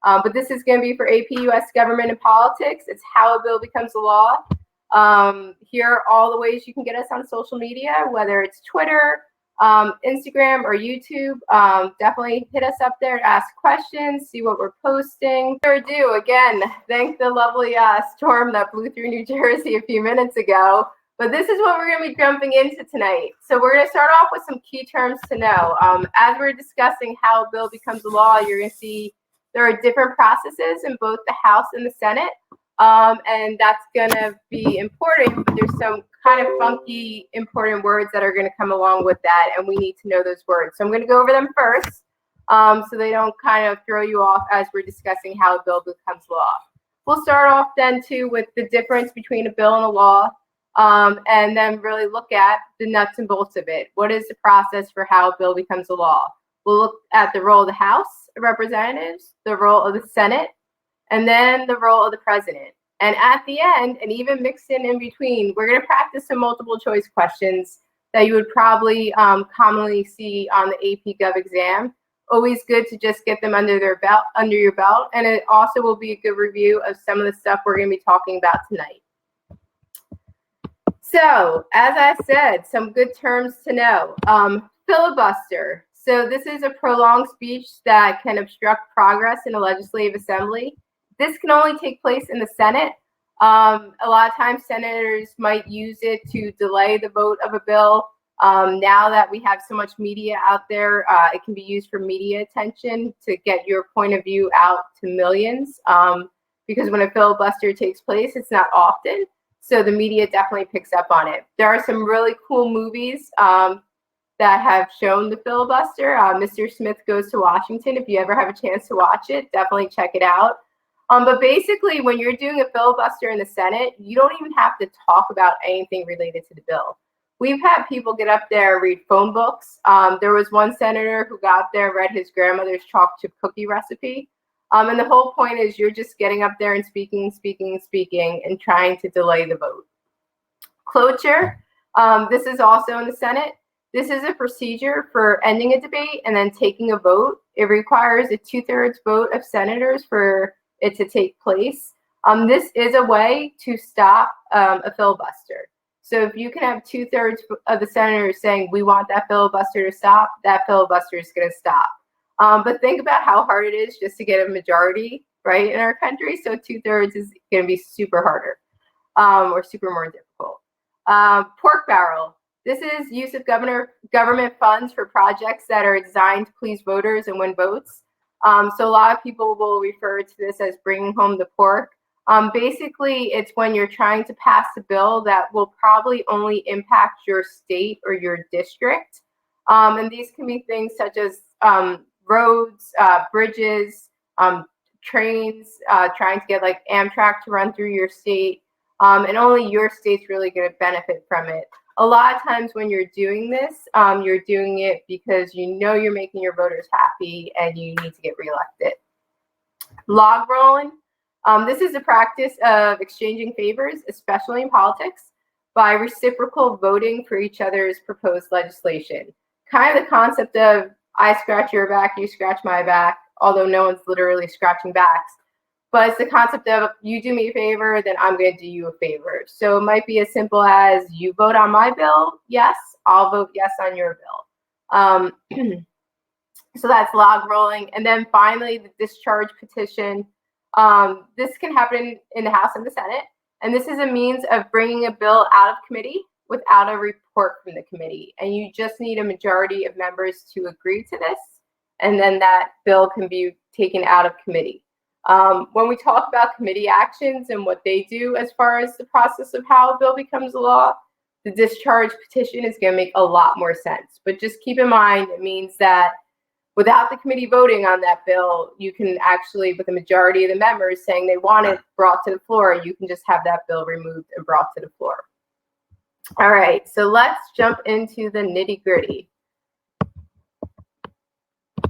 But this is going to be for AP US Government and Politics. It's how a bill becomes a law. Here are all the ways you can get us on social media, whether it's Twitter, Instagram, or YouTube. Definitely hit us up there to ask questions, see what we're posting. Without further ado, again, thank the lovely storm that blew through New Jersey a few minutes ago. But this is what we're going to be jumping into tonight. So we're going to start off with some key terms to know. As we're discussing how a bill becomes a law, you're going to see there are different processes in both the House and the Senate. And that's going to be important, but there's some kind of funky important words that are going to come along with that, and we need to know those words. So I'm going to go over them first, so they don't kind of throw you off as we're discussing how a bill becomes law. We'll start off then too with the difference between a bill and a law, and then really look at the nuts and bolts of it. What is the process for how a bill becomes a law? We'll look at the role of the House of Representatives, the role of the Senate, and then the role of the president. And at the end, and even mixed in between, we're going to practice some multiple choice questions that you would probably commonly see on the AP Gov exam. Always good to just get them under your belt. And it also will be a good review of some of the stuff we're going to be talking about tonight. So, as I said, some good terms to know. Filibuster. So this is a prolonged speech that can obstruct progress in a legislative assembly. This can only take place in the Senate. A lot of times senators might use it to delay the vote of a bill. Now that we have so much media out there, it can be used for media attention to get your point of view out to millions. Because when a filibuster takes place, it's not often. So the media definitely picks up on it. There are some really cool movies that have shown the filibuster. Mr. Smith Goes to Washington. If you ever have a chance to watch it, definitely check it out. But basically, when you're doing a filibuster in the Senate, you don't even have to talk about anything related to the bill. We've had people get up there and read phone books. There was one senator who got up there and read his grandmother's chocolate chip cookie recipe. And the whole point is you're just getting up there and speaking, and trying to delay the vote. Cloture. This is also in the Senate. This is a procedure for ending a debate and then taking a vote. It requires a 2/3 vote of senators for it to take place. This is a way to stop a filibuster. So if you can have 2/3 of the senators saying, we want that filibuster to stop, that filibuster is going to stop. But think about how hard it is just to get a majority, right, in our country. So 2/3 is going to be super harder or super more difficult. Pork barrel. This is use of government funds for projects that are designed to please voters and win votes. So a lot of people will refer to this as bringing home the pork. Basically, it's when you're trying to pass a bill that will probably only impact your state or your district. And these can be things such as roads, bridges, trains, trying to get like Amtrak to run through your state. And only your state's really going to benefit from it. A lot of times when you're doing this, you're doing it because you know you're making your voters happy and you need to get reelected. Log rolling. This is a practice of exchanging favors, especially in politics, by reciprocal voting for each other's proposed legislation. Kind of the concept of I scratch your back, you scratch my back, although no one's literally scratching backs. But it's the concept of you do me a favor, then I'm going to do you a favor. So it might be as simple as you vote on my bill, yes, I'll vote yes on your bill. So that's log rolling. And then finally, the discharge petition. This can happen in the House and the Senate. And this is a means of bringing a bill out of committee without a report from the committee. And you just need a majority of members to agree to this. And then that bill can be taken out of committee. When we talk about committee actions and what they do as far as the process of how a bill becomes a law, the discharge petition is going to make a lot more sense. But just keep in mind, it means that without the committee voting on that bill, you can actually, with the majority of the members saying they want it brought to the floor, you can just have that bill removed and brought to the floor. All right, so let's jump into the nitty-gritty.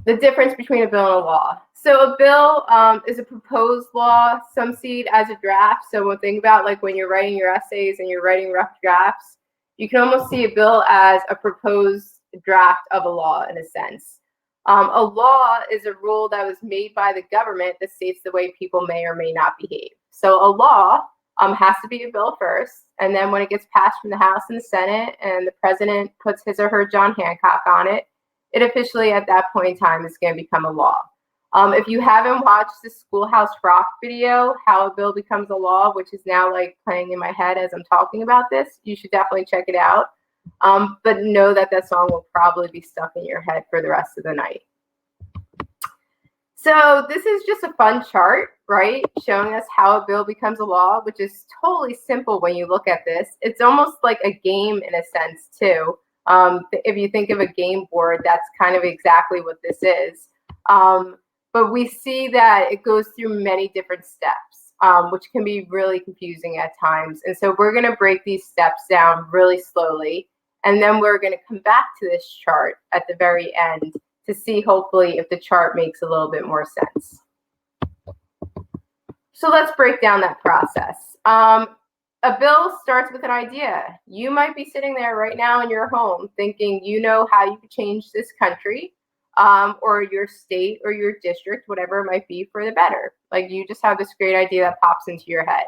The difference between a bill and a law. So a bill is a proposed law. Some see it as a draft. So we'll think about like when you're writing your essays and you're writing rough drafts, you can almost see a bill as a proposed draft of a law in a sense. A law is a rule that was made by the government that states the way people may or may not behave. So a law has to be a bill first, and then when it gets passed from the House and the Senate and the president puts his or her John Hancock on it, it officially at that point in time is going to become a law. If you haven't watched the Schoolhouse Rock video, How a Bill Becomes a Law, which is now like playing in my head as I'm talking about this, you should definitely check it out. But know that that song will probably be stuck in your head for the rest of the night. So this is just a fun chart, right? Showing us how a bill becomes a law, which is totally simple when you look at this. It's almost like a game in a sense too. If you think of a game board, that's kind of exactly what this is. But we see that it goes through many different steps, which can be really confusing at times. And so we're going to break these steps down really slowly. And then we're going to come back to this chart at the very end to see hopefully if the chart makes a little bit more sense. So let's break down that process. A bill starts with an idea. You might be sitting there right now in your home thinking you know how you could change this country or your state or your district, whatever it might be, for the better. Like you just have this great idea that pops into your head.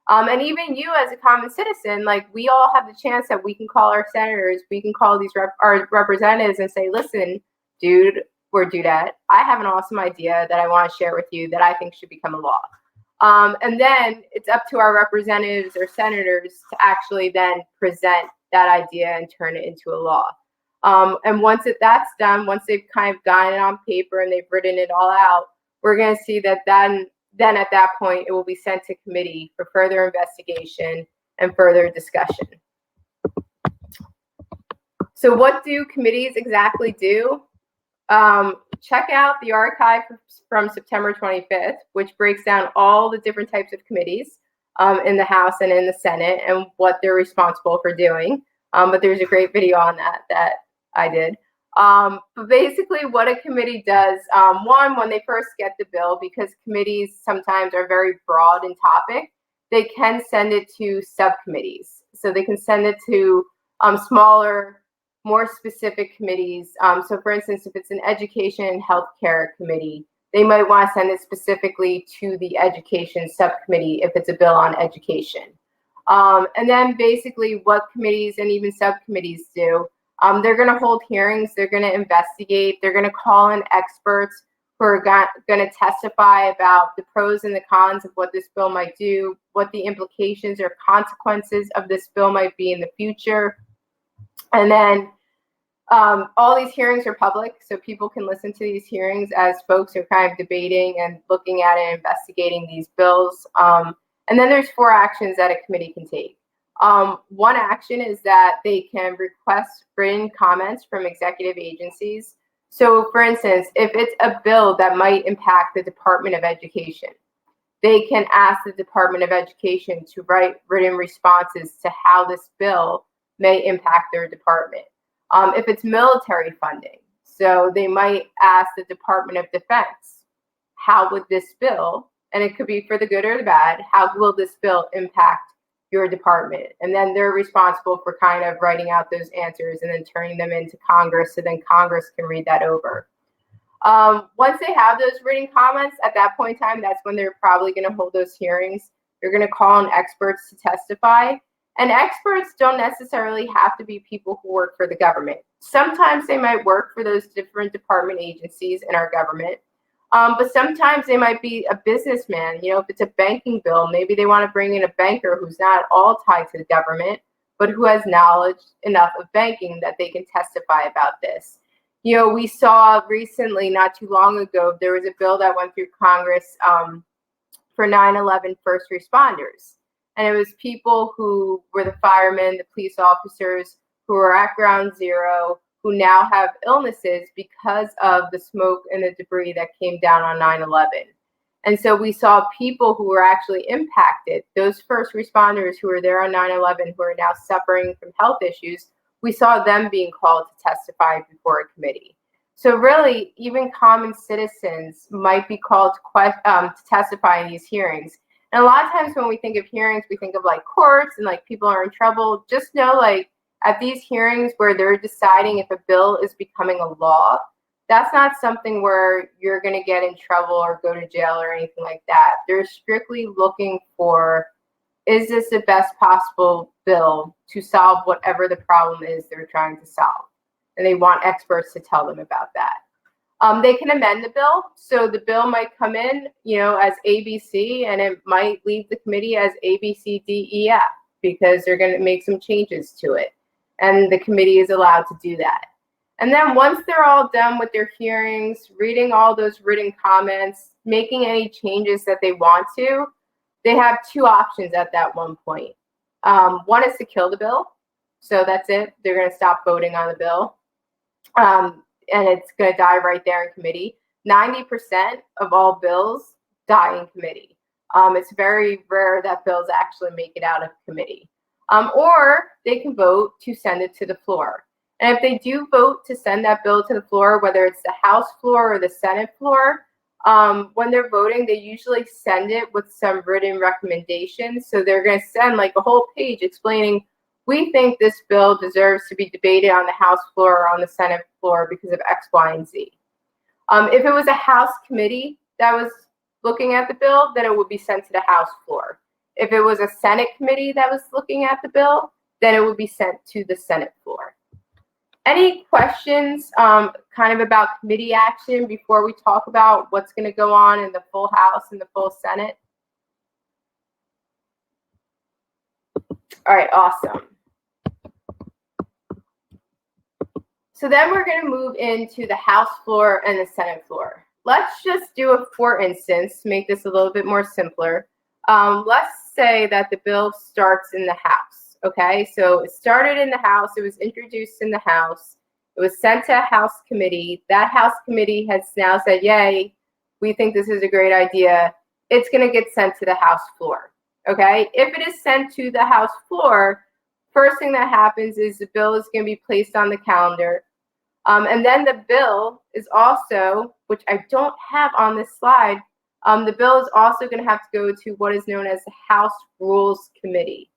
And even you as a common citizen, like we all have the chance that we can call our senators, we can call these our representatives and say, listen, dude or dudette, I have an awesome idea that I want to share with you that I think should become a law. And then it's up to our representatives or senators to actually then present that idea and turn it into a law. And once that's done, once they've kind of gotten it on paper and they've written it all out, we're going to see that then at that point, it will be sent to committee for further investigation and further discussion. So what do committees exactly do? Check out the archive from September 25th, which breaks down all the different types of committees in the House and in the Senate and what they're responsible for doing. But there's a great video on that I did. But basically what a committee does, one, when they first get the bill, because committees sometimes are very broad in topic, they can send it to subcommittees. So they can send it to smaller, more specific committees. So for instance, if it's an education and healthcare committee, they might want to send it specifically to the education subcommittee if it's a bill on education. And then basically what committees and even subcommittees do, they're going to hold hearings, they're going to investigate, they're going to call in experts who are going to testify about the pros and the cons of what this bill might do, what the implications or consequences of this bill might be in the future. And then all these hearings are public, so people can listen to these hearings as folks are kind of debating and looking at and investigating these bills. And then there's 4 actions that a committee can take. One action is that they can request written comments from executive agencies. So for instance, if it's a bill that might impact the Department of Education, they can ask the Department of Education to write written responses to how this bill may impact their department. If it's military funding, so they might ask the Department of Defense, how would this bill, and it could be for the good or the bad, how will this bill impact your department? And then they're responsible for kind of writing out those answers and then turning them into Congress, so then Congress can read that over. Once they have those written comments, at that point in time, that's when they're probably going to hold those hearings. They're going to call in experts to testify. And experts don't necessarily have to be people who work for the government. Sometimes they might work for those different department agencies in our government. But sometimes they might be a businessman. You know, if it's a banking bill, maybe they want to bring in a banker who's not at all tied to the government, but who has knowledge enough of banking that they can testify about this. You know, we saw recently, not too long ago, there was a bill that went through Congress for 9/11 first responders. And it was people who were the firemen, the police officers who were at ground zero, who now have illnesses because of the smoke and the debris that came down on 9/11. And so we saw people who were actually impacted, those first responders who were there on 9/11, who are now suffering from health issues, we saw them being called to testify before a committee. So really, even common citizens might be called to testify in these hearings. And a lot of times when we think of hearings, we think of like courts and like people are in trouble. Just know, like, at these hearings where they're deciding if a bill is becoming a law, that's not something where you're going to get in trouble or go to jail or anything like that. They're strictly looking for, is this the best possible bill to solve whatever the problem is they're trying to solve? And they want experts to tell them about that. They can amend the bill. So the bill might come in, as ABC, and it might leave the committee as ABCDEF because they're going to make some changes to it. And the committee is allowed to do that. And then once they're all done with their hearings, reading all those written comments, making any changes that they want to, they have two options at that one point. One is to kill the bill. So that's it. They're going to stop voting on the bill. And it's going to die right there in committee. 90% of all bills die in committee. It's very rare that bills actually make it out of committee. Or they can vote to send it to the floor. And if they do vote to send that bill to the floor, whether it's the House floor or the Senate floor, when they're voting, they usually send it with some written recommendations. So they're going to send like a whole page explaining, we think this bill deserves to be debated on the House floor or on the Senate floor because of X, Y, and Z. If it was a House committee that was looking at the bill, then it would be sent to the House floor. If it was a Senate committee that was looking at the bill, then it would be sent to the Senate floor. Any questions kind of about committee action before we talk about what's going to go on in the full House and the full Senate? All right, awesome. So then we're going to move into the House floor and the Senate floor. Let's just do it for instance to make this a little bit more simpler. Let's say that the bill starts in the House. Okay, so it started in the House. It was introduced in the House. It was sent to a House committee. That House committee has now said, yay, we think this is a great idea. It's going to get sent to the House floor. Okay, if it is sent to the House floor, first thing that happens is the bill is going to be placed on the calendar. And then the bill is also, which I don't have on this slide, the bill is also going to have to go to what is known as the House Rules Committee.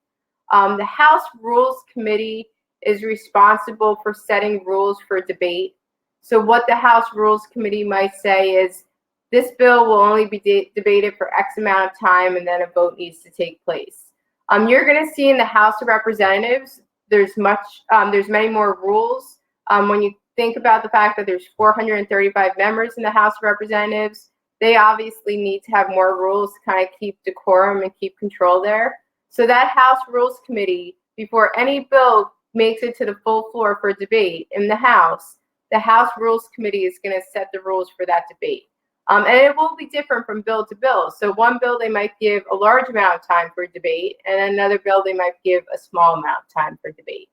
The House Rules Committee is responsible for setting rules for debate. So what the House Rules Committee might say is, this bill will only be debated for X amount of time and then a vote needs to take place. You're going to see in the House of Representatives, there's many more rules. When you think about the fact that there's 435 members in the House of Representatives, they obviously need to have more rules to kind of keep decorum and keep control there. So that House Rules Committee, before any bill makes it to the full floor for debate in the House, the House Rules Committee is going to set the rules for that debate. And it will be different from bill to bill. So one bill they might give a large amount of time for debate, and another bill they might give a small amount of time for debate.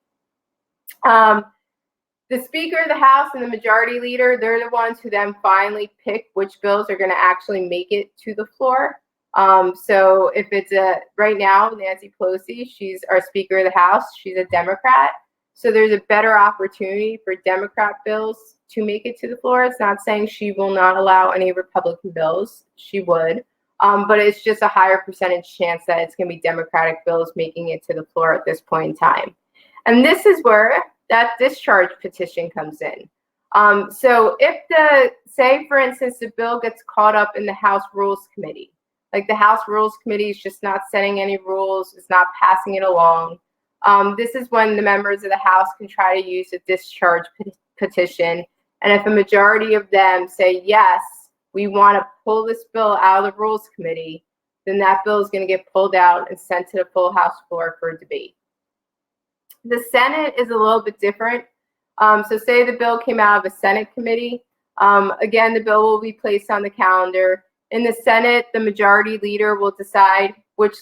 The Speaker of the House and the Majority Leader, they're the ones who then finally pick which bills are going to actually make it to the floor. So if it's right now, Nancy Pelosi, she's our Speaker of the House. She's a Democrat. So there's a better opportunity for Democrat bills to make it to the floor. It's not saying she will not allow any Republican bills. She would. But it's just a higher percentage chance that it's going to be Democratic bills making it to the floor at this point in time. And this is where that discharge petition comes in. So if say for instance, the bill gets caught up in the House Rules Committee, like the House Rules Committee is just not setting any rules, it's not passing it along. This is when the members of the House can try to use a discharge petition. And if a majority of them say, yes, we want to pull this bill out of the Rules Committee, then that bill is going to get pulled out and sent to the full House floor for debate. The Senate is a little bit different. So say the bill came out of a Senate committee. Again, the bill will be placed on the calendar. In the Senate, the Majority Leader will decide which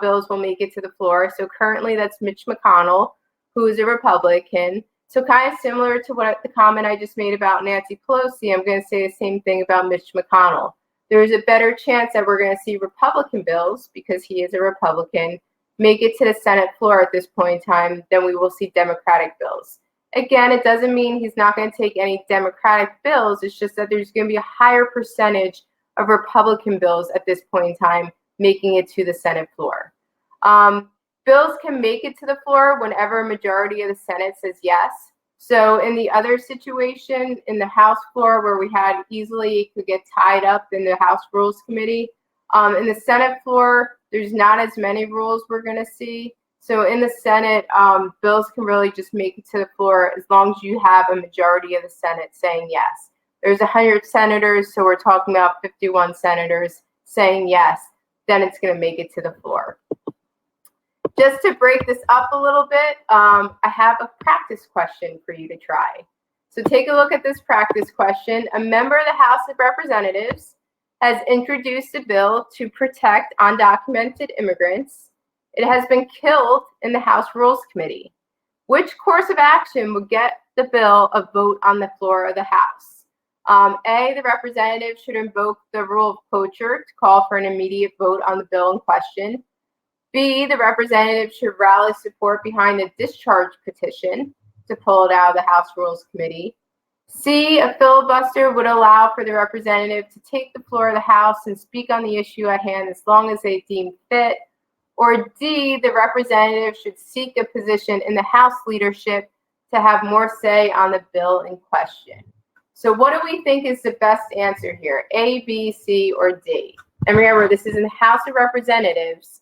bills will make it to the floor. So currently that's Mitch McConnell, who is a Republican. So kind of similar to what the comment I just made about Nancy Pelosi, I'm going to say the same thing about Mitch McConnell. There's a better chance that we're going to see Republican bills, because he is a Republican, make it to the Senate floor at this point in time than we will see Democratic bills. Again, it doesn't mean he's not going to take any Democratic bills. It's just that there's going to be a higher percentage of Republican bills at this point in time making it to the Senate floor. Bills can make it to the floor whenever a majority of the Senate says yes. So in the other situation, in the House floor where we had easily could get tied up in the House Rules Committee, in the Senate floor, there's not as many rules we're going to see. So in the Senate, bills can really just make it to the floor as long as you have a majority of the Senate saying yes. There's 100 senators, so we're talking about 51 senators saying yes, then it's going to make it to the floor. Just to break this up a little bit, I have a practice question for you to try. So take a look at this practice question. A member of the House of Representatives has introduced a bill to protect undocumented immigrants. It has been killed in the House Rules Committee. Which course of action would get the bill a vote on the floor of the House? A, the representative should invoke the rule of cloture to call for an immediate vote on the bill in question. B, the representative should rally support behind the discharge petition to pull it out of the House Rules Committee. C, a filibuster would allow for the representative to take the floor of the House and speak on the issue at hand as long as they deem fit. Or D, the representative should seek a position in the House leadership to have more say on the bill in question. So what do we think is the best answer here? A, B, C, or D? And remember, this is in the House of Representatives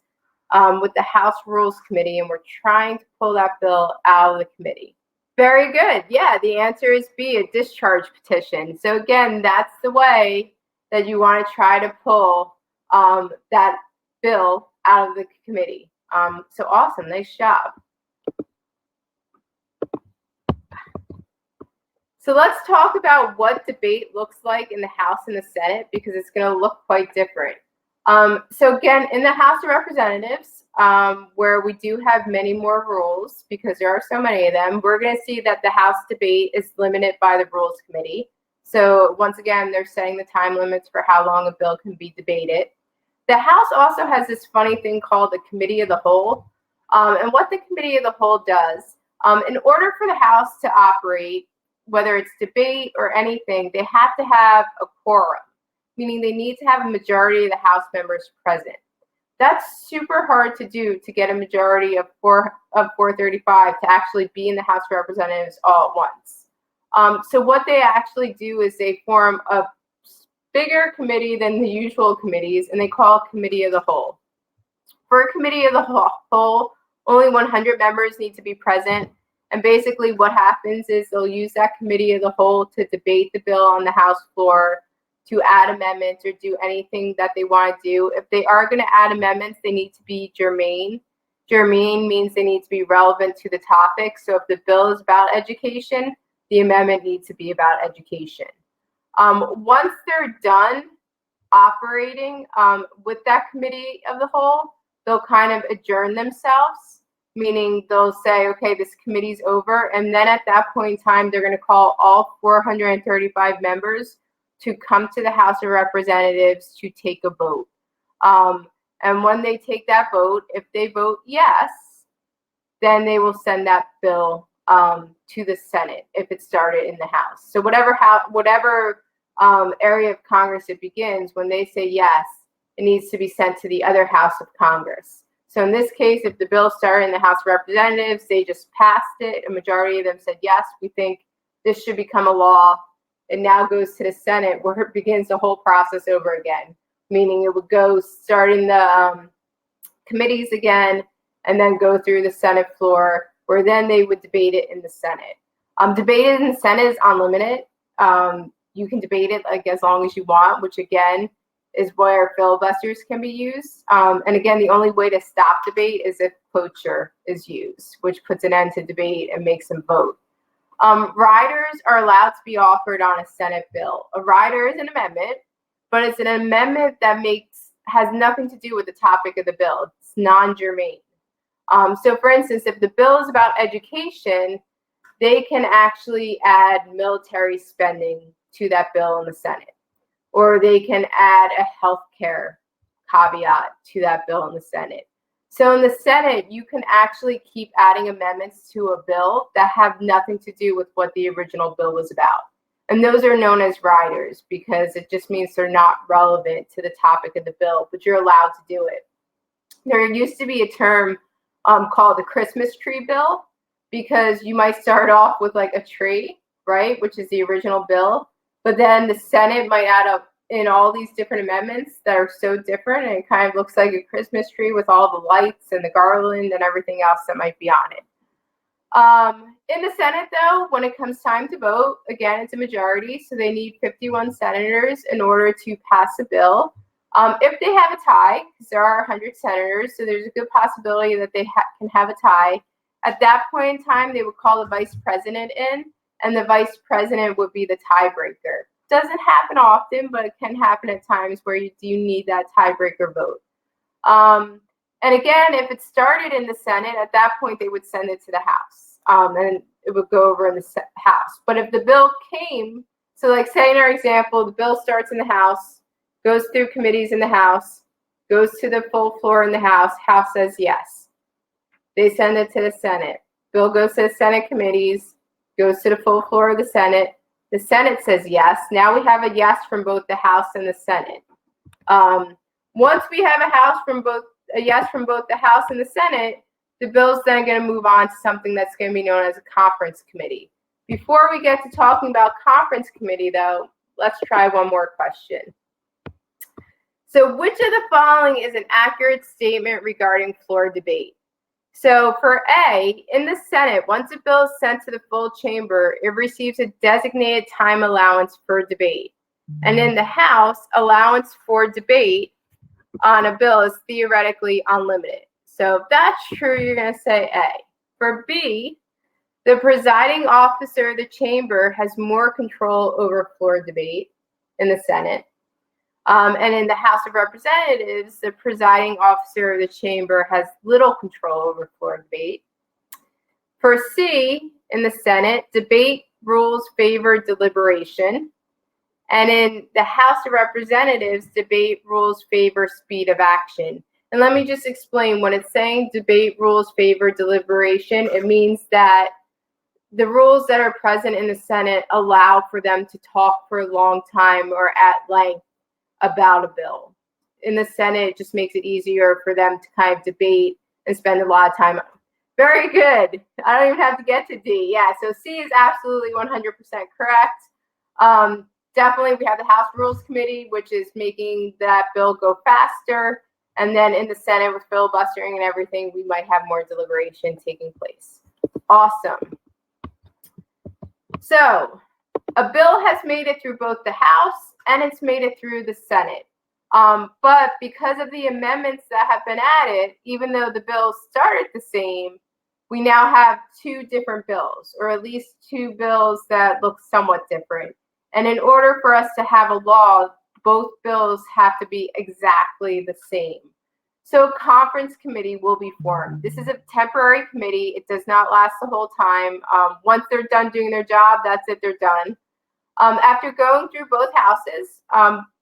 with the House Rules Committee, and we're trying to pull that bill out of the committee. Very good. Yeah, the answer is B, a discharge petition. So again, that's the way that you want to try to pull that bill out of the committee. So awesome. Nice job. So let's talk about what debate looks like in the House and the Senate, because it's going to look quite different. So again, in the House of Representatives, where we do have many more rules, because there are so many of them, we're going to see that the House debate is limited by the Rules Committee. So once again, they're setting the time limits for how long a bill can be debated. The House also has this funny thing called the Committee of the Whole. And what the Committee of the Whole does, in order for the House to operate, whether it's debate or anything, they have to have a quorum, meaning they need to have a majority of the House members present. That's super hard to do, to get a majority of 435 to actually be in the House of Representatives all at once. So what they actually do is they form a bigger committee than the usual committees, and they call it Committee of the Whole. For a Committee of the Whole, only 100 members need to be present. And basically what happens is they'll use that Committee of the Whole to debate the bill on the House floor, to add amendments or do anything that they want to do. If they are going to add amendments, they need to be germane. Germane means they need to be relevant to the topic. So if the bill is about education, the amendment needs to be about education. Once they're done operating with that Committee of the Whole, they'll kind of adjourn themselves, meaning they'll say, okay, this committee's over. And then at that point in time, they're going to call all 435 members to come to the House of Representatives to take a vote. And when they take that vote, if they vote yes, then they will send that bill to the Senate if it started in the House. So whatever area of Congress it begins, when they say yes, it needs to be sent to the other House of Congress. So in this case, if the bill started in the House of Representatives, they just passed it, a majority of them said yes, we think this should become a law. It now goes to the Senate, where it begins the whole process over again, meaning it would go start in the committees again and then go through the Senate floor, where then they would debate it in the Senate. Debated in the Senate is unlimited. You can debate it like as long as you want, which again is where filibusters can be used. And again, the only way to stop debate is if cloture is used, which puts an end to debate and makes them vote. Riders are allowed to be offered on a Senate bill. A rider is an amendment, but it's an amendment that has nothing to do with the topic of the bill. It's non-germane. So for instance, if the bill is about education, they can actually add military spending to that bill in the Senate, or they can add a healthcare caveat to that bill in the Senate. So in the Senate, you can actually keep adding amendments to a bill that have nothing to do with what the original bill was about. And those are known as riders, because it just means they're not relevant to the topic of the bill, but you're allowed to do it. There used to be a term called the Christmas tree bill. because you might start off with like a tree, right, which is the original bill, but then the Senate might add up in all these different amendments that are so different, and it kind of looks like a Christmas tree with all the lights and the garland and everything else that might be on it. In the Senate, though, when it comes time to vote, again, it's a majority, so they need 51 senators in order to pass a bill. If they have a tie, because there are 100 senators, so there's a good possibility that they can have a tie. At that point in time, they would call the vice president in, and the vice president would be the tiebreaker. Doesn't happen often, but it can happen at times where you do need that tiebreaker vote. And again, if it started in the Senate, at that point, they would send it to the House, and it would go over in the House. But if the bill came, so like say in our example, the bill starts in the House, goes through committees in the House, goes to the full floor in the House says yes. They send it to the Senate. Bill goes to the Senate committees, goes to the full floor of the Senate. The Senate says yes. Now we have a yes from both the House and the Senate. Once we have a yes from both the House and the Senate, the bill's then going to move on to something that's going to be known as a conference committee. Before we get to talking about conference committee, though, let's try one more question. So which of the following is an accurate statement regarding floor debate? So for A, in the Senate, once a bill is sent to the full chamber, it receives a designated time allowance for debate. And in the House, allowance for debate on a bill is theoretically unlimited. So if that's true, you're going to say A. For B, the presiding officer of the chamber has more control over floor debate in the Senate. And in the House of Representatives, the presiding officer of the chamber has little control over floor debate. For C, in the Senate, debate rules favor deliberation. And in the House of Representatives, debate rules favor speed of action. And let me just explain, when it's saying debate rules favor deliberation, it means that the rules that are present in the Senate allow for them to talk for a long time or at length about a bill. In the Senate, it just makes it easier for them to kind of debate and spend a lot of time. Very good. I don't even have to get to D. Yeah, so C is absolutely 100% correct. Definitely, we have the House Rules Committee, which is making that bill go faster. And then in the Senate, with filibustering and everything, we might have more deliberation taking place. Awesome. So a bill has made it through both the House and it's made it through the Senate. But because of the amendments that have been added, even though the bills started the same, we now have two different bills, or at least two bills that look somewhat different. And in order for us to have a law, both bills have to be exactly the same. So a conference committee will be formed. This is a temporary committee. It does not last the whole time. Once they're done doing their job, that's it, they're done. After going through both houses,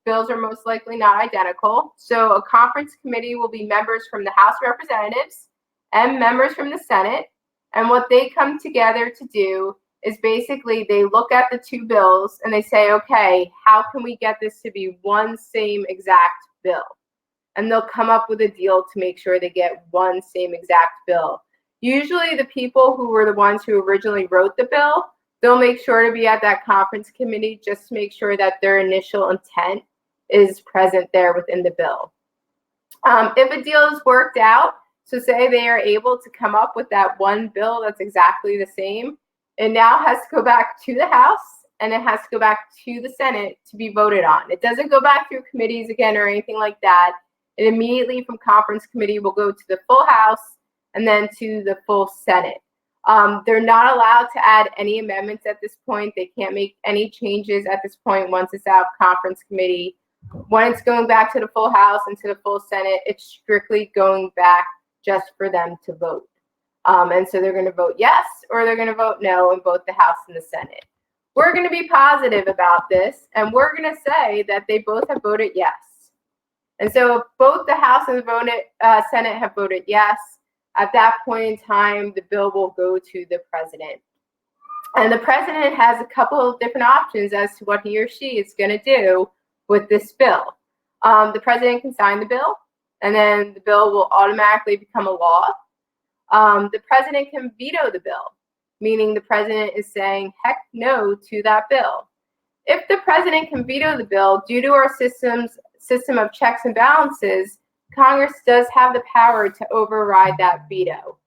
bills are most likely not identical. So a conference committee will be members from the House of Representatives and members from the Senate. And what they come together to do is basically they look at the two bills and they say, okay, how can we get this to be one same exact bill? And they'll come up with a deal to make sure they get one same exact bill. Usually the people who were the ones who originally wrote the bill, they'll make sure to be at that conference committee just to make sure that their initial intent is present there within the bill. If a deal is worked out, so say they are able to come up with that one bill that's exactly the same, it now has to go back to the House and it has to go back to the Senate to be voted on. It doesn't go back through committees again or anything like that. It immediately from conference committee will go to the full House and then to the full Senate. They're not allowed to add any amendments at this point. They can't make any changes at this point once it's out of conference committee. When it's going back to the full House and to the full Senate, it's strictly going back just for them to vote. And so they're going to vote yes or they're going to vote no in both the House and the Senate. We're going to be positive about this, and we're going to say that they both have voted yes. And so if both the House and the Senate have voted yes, at that point in time, the bill will go to the president. And the president has a couple of different options as to what he or she is going to do with this bill. The president can sign the bill, and then the bill will automatically become a law. The president can veto the bill. meaning the president is saying heck no to that bill. If the president can veto the bill, due to our system of checks and balances, Congress does have the power to override that veto.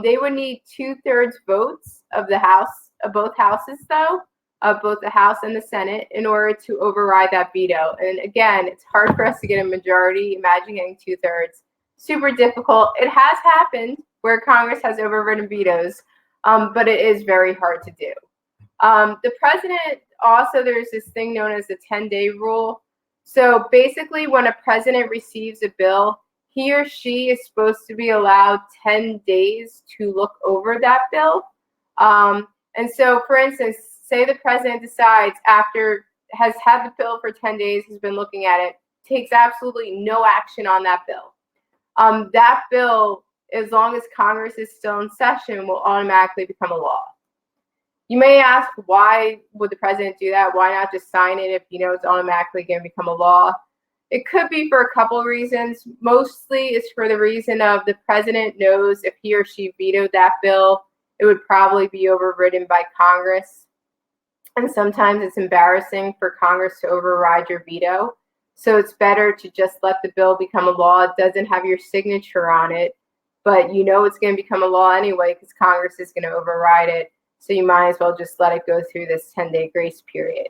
They would need 2/3 votes of the House, of both houses though, of both the House and the Senate, in order to override that veto. And again, it's hard for us to get a majority. Imagine getting 2/3. Super difficult. It has happened where Congress has overridden vetoes, but it is very hard to do. The president also, there's this thing known as the 10-day rule. So basically, when a president receives a bill, he or she is supposed to be allowed 10 days to look over that bill. And so, for instance, say the president decides has had the bill for 10 days, has been looking at it, takes absolutely no action on that bill. That bill, as long as Congress is still in session, will automatically become a law. You may ask, why would the president do that? Why not just sign it if you know it's automatically going to become a law? It could be for a couple of reasons. Mostly it's for the reason of the president knows if he or she vetoed that bill, it would probably be overridden by Congress. And sometimes it's embarrassing for Congress to override your veto. So it's better to just let the bill become a law. It doesn't have your signature on it, but you know it's going to become a law anyway because Congress is going to override it. So you might as well just let it go through this 10-day grace period.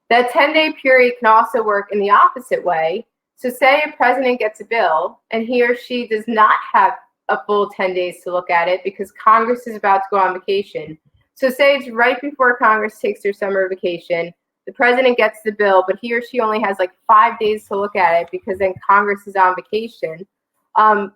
That 10-day period can also work in the opposite way. So say a president gets a bill and he or she does not have a full 10 days to look at it because Congress is about to go on vacation. So say it's right before Congress takes their summer vacation. The president gets the bill, but he or she only has like 5 days to look at it because then Congress is on vacation.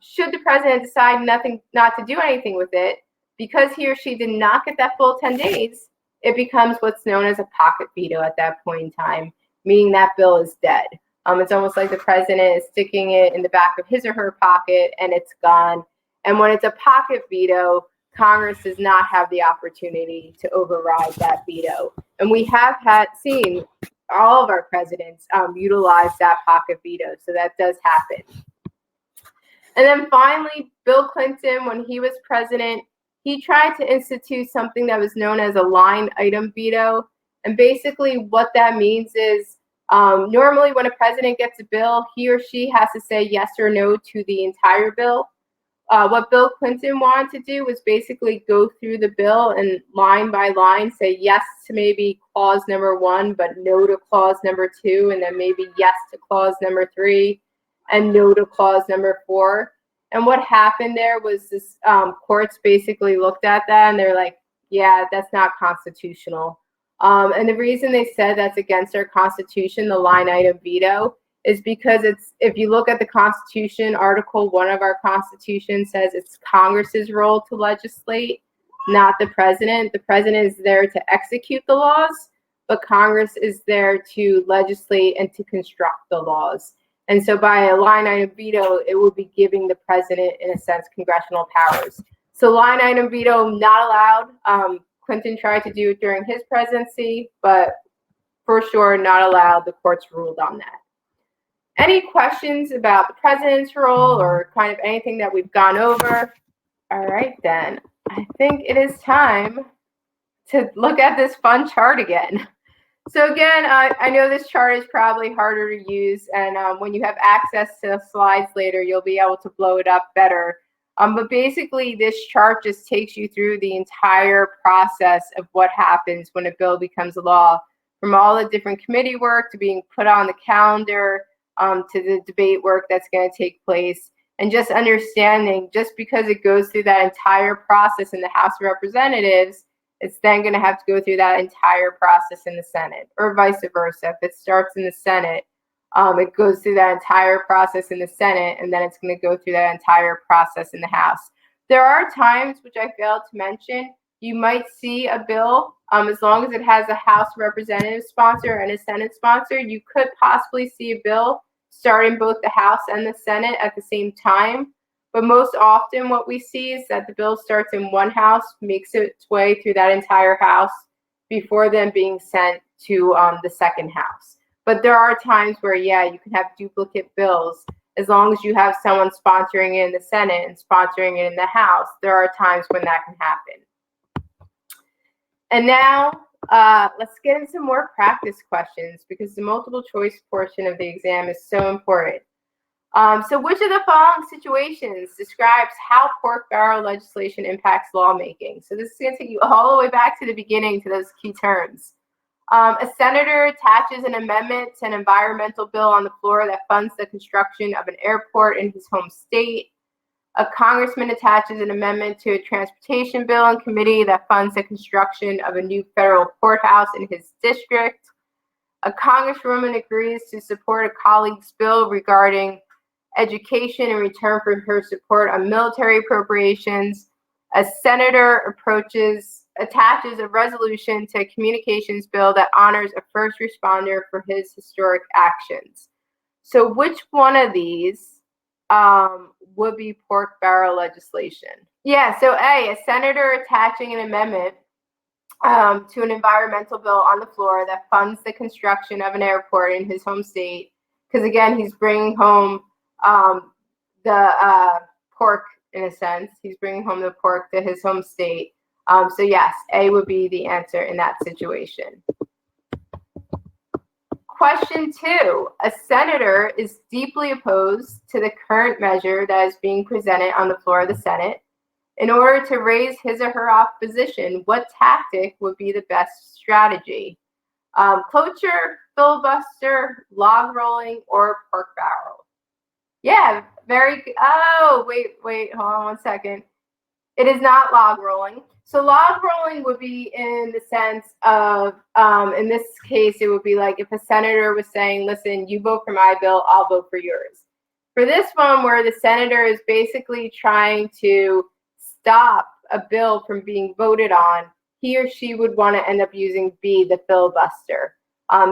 Should the president decide not to do anything with it, because he or she did not get that full 10 days, it becomes what's known as a pocket veto at that point in time, meaning that bill is dead. It's almost like the president is sticking it in the back of his or her pocket and it's gone. And when it's a pocket veto, Congress does not have the opportunity to override that veto. And we have seen all of our presidents utilize that pocket veto, so that does happen. And then finally, Bill Clinton, when he was president, he tried to institute something that was known as a line item veto. And basically what that means is normally when a president gets a bill, he or she has to say yes or no to the entire bill. What Bill Clinton wanted to do was basically go through the bill and line by line say yes to maybe clause number 1, but no to clause number 2, and then maybe yes to clause number 3, and no to clause number 4. And what happened there was this courts basically looked at that and they're like, yeah, that's not constitutional. And the reason they said that's against our Constitution, the line item veto, is because if you look at the Constitution, Article 1 of our Constitution says it's Congress's role to legislate, not the president. The president is there to execute the laws, but Congress is there to legislate and to construct the laws. And so by a line item veto, it would be giving the president, in a sense, congressional powers. So line item veto, not allowed. Clinton tried to do it during his presidency, but for sure not allowed. The courts ruled on that. Any questions about the president's role or kind of anything that we've gone over? All right, then. I think it is time to look at this fun chart again. So again, I know this chart is probably harder to use, and when you have access to the slides later, you'll be able to blow it up better. But basically, this chart just takes you through the entire process of what happens when a bill becomes a law, from all the different committee work to being put on the calendar, to the debate work that's going to take place, and just understanding just because it goes through that entire process in the House of Representatives, it's then going to have to go through that entire process in the Senate, or vice versa. If it starts in the Senate, it goes through that entire process in the Senate, and then it's going to go through that entire process in the House. There are times, which I failed to mention, you might see a bill, as long as it has a House of Representatives sponsor and a Senate sponsor, you could possibly see a bill start in both the House and the Senate at the same time. But most often what we see is that the bill starts in one house, makes its way through that entire house before then being sent to the second house. But there are times where, yeah, you can have duplicate bills. As long as you have someone sponsoring it in the Senate and sponsoring it in the House, there are times when that can happen. And now let's get into some more practice questions because the multiple choice portion of the exam is so important. So which of the following situations describes how pork barrel legislation impacts lawmaking? So this is going to take you all the way back to the beginning to those key terms. A senator attaches an amendment to an environmental bill on the floor that funds the construction of an airport in his home state. A congressman attaches an amendment to a transportation bill in committee that funds the construction of a new federal courthouse in his district. A congresswoman agrees to support a colleague's bill regarding education in return for her support on military appropriations. A senator attaches a resolution to a communications bill that honors a first responder for his historic actions. So which one of these would be pork barrel legislation? Yeah, so A, senator attaching an amendment to an environmental bill on the floor that funds the construction of an airport in his home state, because again, he's bringing home the pork in a sense. He's bringing home the pork to his home state. So yes, A would be the answer in that situation. Question 2, a senator is deeply opposed to the current measure that is being presented on the floor of the Senate. In order to raise his or her opposition, what tactic would be the best strategy? Cloture, filibuster, log rolling, or pork barrel? Yeah, very good. Oh, wait, hold on one second. It is not log rolling. So log rolling would be in the sense of, in this case, it would be like if a senator was saying, listen, you vote for my bill, I'll vote for yours. For this one, where the senator is basically trying to stop a bill from being voted on, he or she would want to end up using B, the filibuster.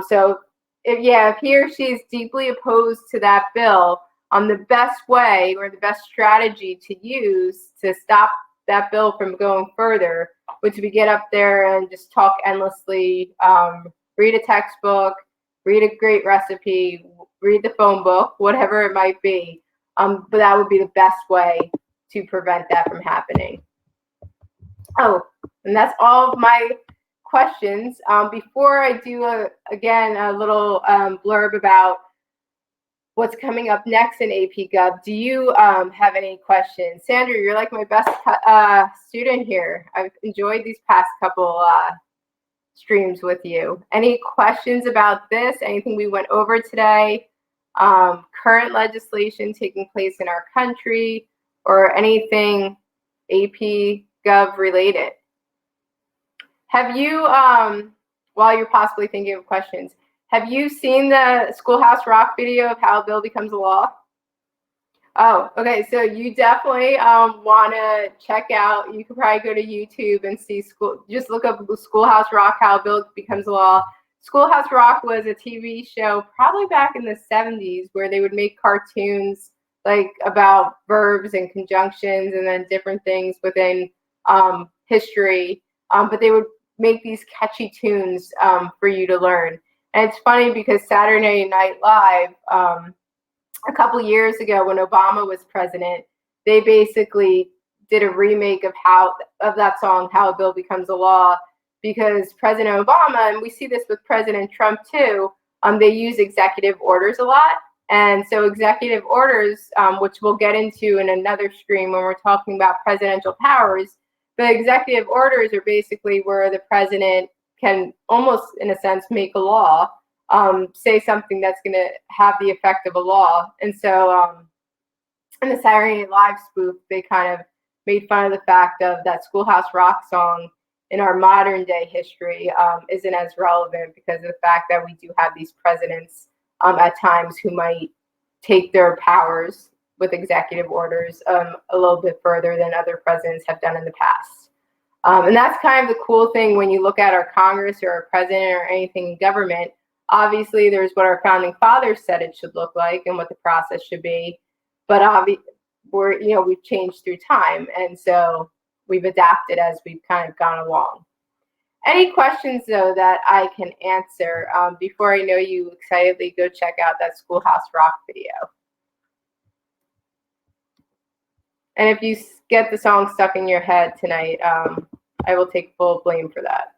So if he or she is deeply opposed to that bill, the best way or the best strategy to use to stop that bill from going further would be get up there and just talk endlessly, read a textbook, read a great recipe, read the phone book, whatever it might be. But that would be the best way to prevent that from happening. Oh, and that's all of my questions. Before I do, again, a little blurb about what's coming up next in AP Gov, do you have any questions? Sandra, you're like my best student here. I've enjoyed these past couple streams with you. Any questions about this? Anything we went over today? Current legislation taking place in our country, or anything AP Gov related? Have you, while you're possibly thinking of questions, have you seen the Schoolhouse Rock video of how a bill becomes a law? Oh, okay. So you definitely want to check out. You could probably go to YouTube and see just look up Schoolhouse Rock, how a bill becomes a law. Schoolhouse Rock was a TV show probably back in the 70s where they would make cartoons like about verbs and conjunctions and then different things within history. But they would make these catchy tunes for you to learn. And it's funny because Saturday Night Live, a couple years ago when Obama was president, they basically did a remake of that song, How a Bill Becomes a Law, because President Obama, and we see this with President Trump too, they use executive orders a lot. And so executive orders, which we'll get into in another stream when we're talking about presidential powers, but executive orders are basically where the president can almost, in a sense, make a law, say something that's going to have the effect of a law. And so in the Saturday Night Live spoof, they kind of made fun of the fact of that Schoolhouse Rock song in our modern day history isn't as relevant because of the fact that we do have these presidents at times who might take their powers with executive orders a little bit further than other presidents have done in the past. And that's kind of the cool thing when you look at our Congress or our president or anything in government. Obviously, there's what our founding fathers said it should look like and what the process should be. But we've changed through time, and so we've adapted as we've kind of gone along. Any questions, though, that I can answer before I know you excitedly go check out that Schoolhouse Rock video? And if you get the song stuck in your head tonight, I will take full blame for that.